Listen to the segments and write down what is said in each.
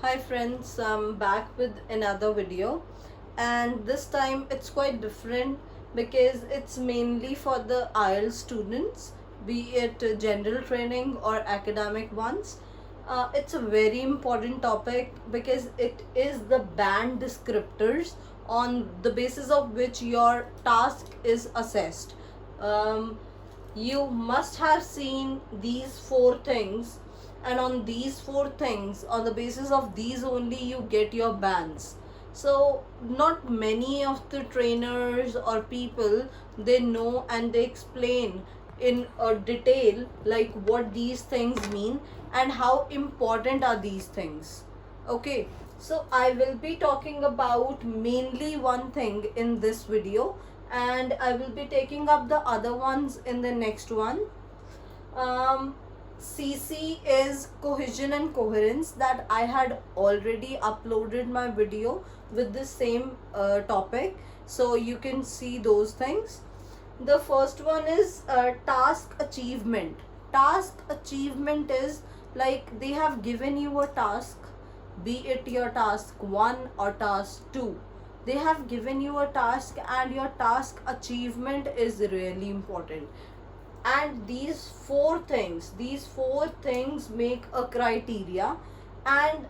Hi friends, I'm back with another video, and this time it's quite different because it's mainly for the IELTS students, be it general training or academic ones. It's a very important topic because it is the band descriptors on the basis of which your task is assessed. Um, you must have seen these four things, and on these four things, on the basis of these only, you get your bands. So not many of the trainers or people, they know and they explain in a detail like what these things mean and how important are these things. Okay, so I will be talking about mainly one thing in this video, and I will be taking up the other ones in the next one. um, CC is cohesion and coherence, that I had already uploaded my video with the same topic, so you can see those things. The first one is task achievement. Task achievement is like they have given you a task, be it your task 1 or task 2. They have given you a task, and your task achievement is really important. And these four things make a criteria, and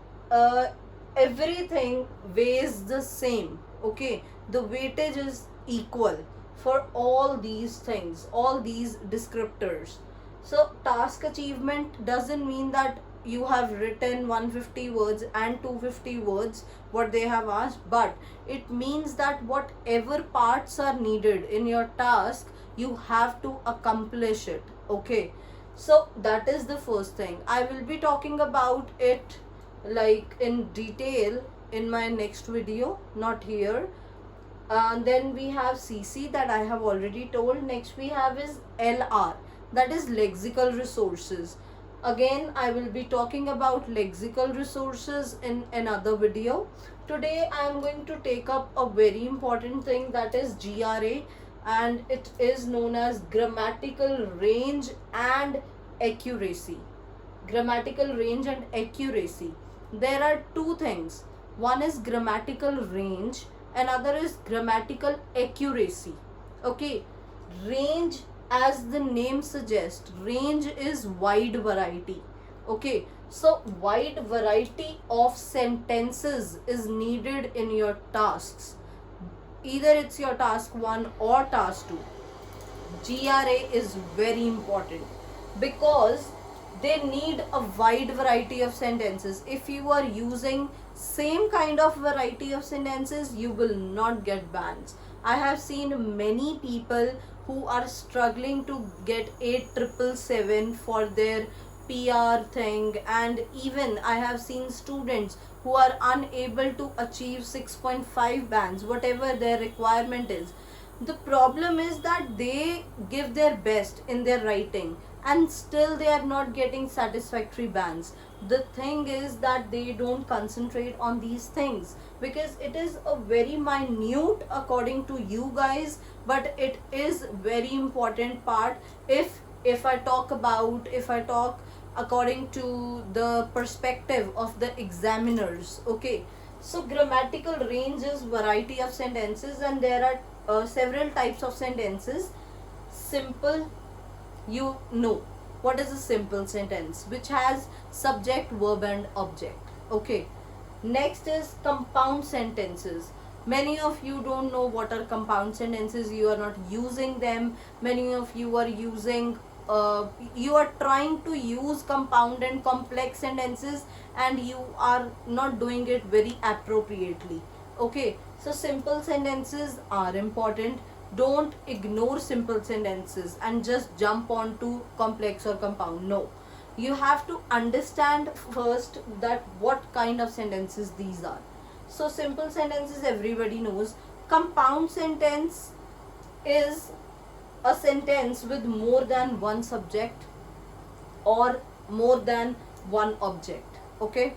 everything weighs the same. Okay, the weightage is equal for all these things, all these descriptors. So task achievement doesn't mean that you have written 150 words and 250 words what they have asked, but it means that whatever parts are needed in your task, you have to accomplish it. Okay, so that is the first thing. I will be talking about it like in detail in my next video, not here. Then we have CC, that I have already told. Next we have is LR, that is lexical resources. Again, I will be talking about lexical resources in another video. Today I am going to take up a very important thing, that is GRA, and it is known as grammatical range and accuracy. Grammatical range and accuracy. There are two things. One is grammatical range, another is grammatical accuracy. Okay, range, as the name suggests, range is wide variety. Okay, so wide variety of sentences is needed in your tasks, either it's your task 1 or task 2. GRA is very important because they need a wide variety of sentences. If you are using same kind of variety of sentences, you will not get bans. I have seen many people who are struggling to get 8777 for their PR thing, and even I have seen students who are unable to achieve 6.5 bands, whatever their requirement is. The problem is that they give their best in their writing and still they are not getting satisfactory bands. The thing is that they don't concentrate on these things because it is a very minute according to you guys, but it is very important part. If I talk according to the perspective of the examiners. Okay, so grammatical range is variety of sentences, and there are several types of sentences. Simple, you know what is a simple sentence, which has subject, verb and object. Okay, next is compound sentences. Many of you don't know what are compound sentences, you are not using them. Many of you are using you are trying to use compound and complex sentences, and you are not doing it very appropriately. Okay, so simple sentences are important. Don't ignore simple sentences and just jump on to complex or compound. No, you have to understand first that what kind of sentences these are. So simple sentences everybody knows. Compound sentence is a sentence with more than one subject or more than one object. Okay,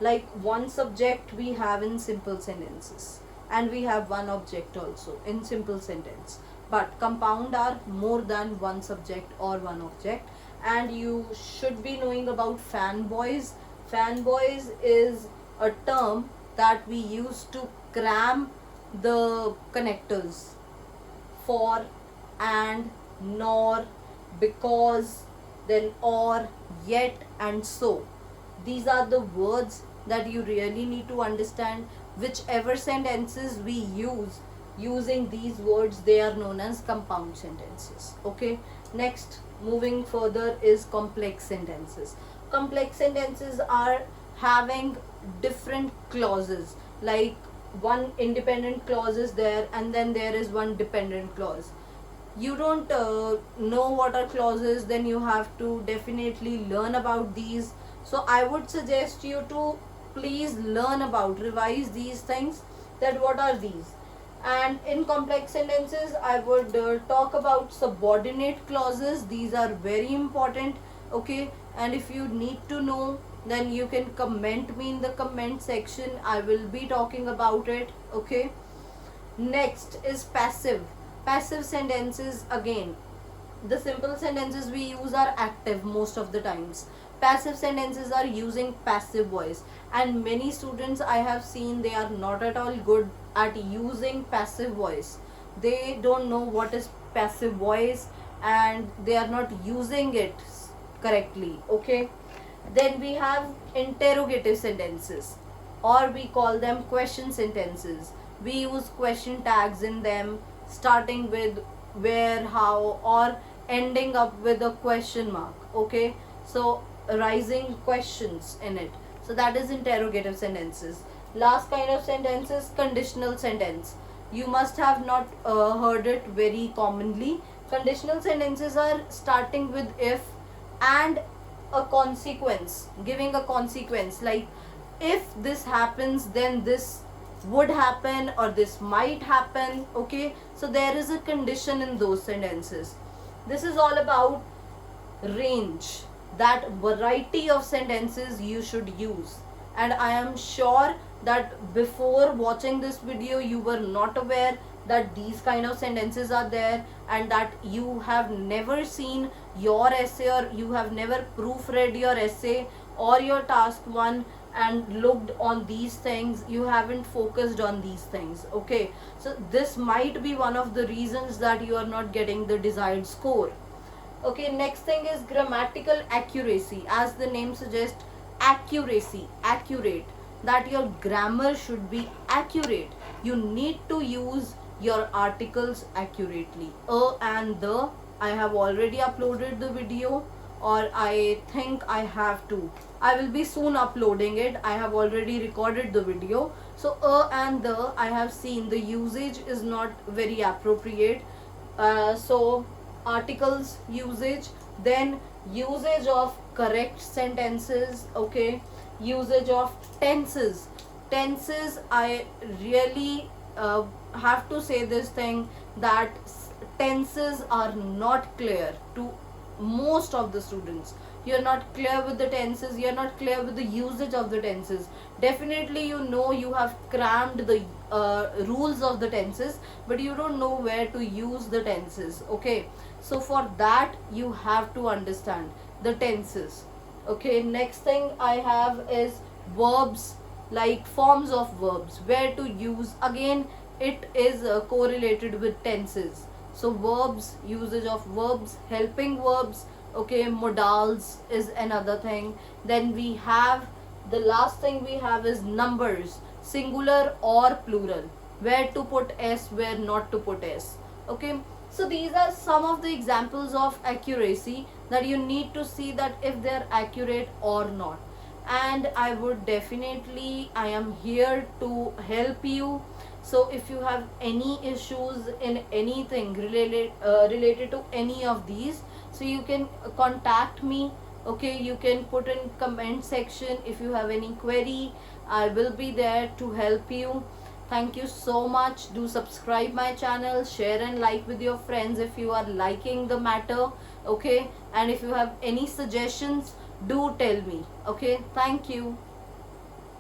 like one subject we have in simple sentences, and we have one object also in simple sentence, but compound are more than one subject or one object. And you should be knowing about fanboys. Fanboys is a term that we use to cram the connectors: for, and, nor, because, then or, yet, and so. These are the words that you really need to understand. Whichever sentences we use using these words, they are known as compound sentences. Okay, next, moving further, is complex sentences. Complex sentences are having different clauses, like one independent clause is there and then there is one dependent clause. You don't know what are clauses, then you have to definitely learn about these. So I would suggest you to please learn about, revise these things, that what are these. And in complex sentences, I would talk about subordinate clauses. These are very important. Okay, and if you need to know, then you can comment me in the comment section. I will be talking about it. Okay, next is passive. Passive sentences, again, the simple sentences we use are active most of the times. Passive sentences are using passive voice, and many students I have seen, they are not at all good at using passive voice. They don't know what is passive voice and they are not using it correctly. Okay, then we have interrogative sentences, or we call them question sentences. We use question tags in them, starting with where, how, or ending up with a question mark. Okay, so arising questions in it. So that is interrogative sentences. Last kind of sentence is conditional sentence. You must have not heard it very commonly. Conditional sentences are starting with if and a consequence, giving a consequence, like if this happens then this would happen or this might happen. Okay, so there is a condition in those sentences. This is all about range, that variety of sentences you should use. And I am sure that before watching this video you were not aware that these kind of sentences are there, and that you have never seen your essay, or you have never proofread your essay or your task 1 and looked on these things. You haven't focused on these things. Okay, so this might be one of the reasons that you are not getting the desired score. Okay, next thing is grammatical accuracy. As the name suggests, accuracy, accurate, that your grammar should be accurate. You need to use your articles accurately. And the, I have already uploaded the video, or I think I have to. I will be soon uploading it. I have already recorded the video. So and the, I have seen the usage is not very appropriate. So articles usage, then usage of correct sentences. Okay, usage of tenses. Tenses, I really have to say this thing, that tenses are not clear to most of the students. You're not clear with the tenses, you're not clear with the usage of the tenses. Definitely you know, you have crammed the rules of the tenses, but you don't know where to use the tenses. Okay, so for that you have to understand the tenses. Okay, next thing I have is verbs, like forms of verbs, where to use. Again, it is correlated with tenses. So verbs, usage of verbs, helping verbs. Okay, modals is another thing. Then we have, the last thing we have is numbers, singular or plural, where to put s, where not to put s. Okay, so these are some of the examples of accuracy that you need to see that if they're accurate or not. And I would definitely, I am here to help you. So if you have any issues in anything related to any of these, so you can contact me. Okay, you can put in comment section if you have any query. I will be there to help you. Thank you so much. Do subscribe my channel, share and like with your friends if you are liking the matter. Okay, and if you have any suggestions, do tell me. Okay, thank you.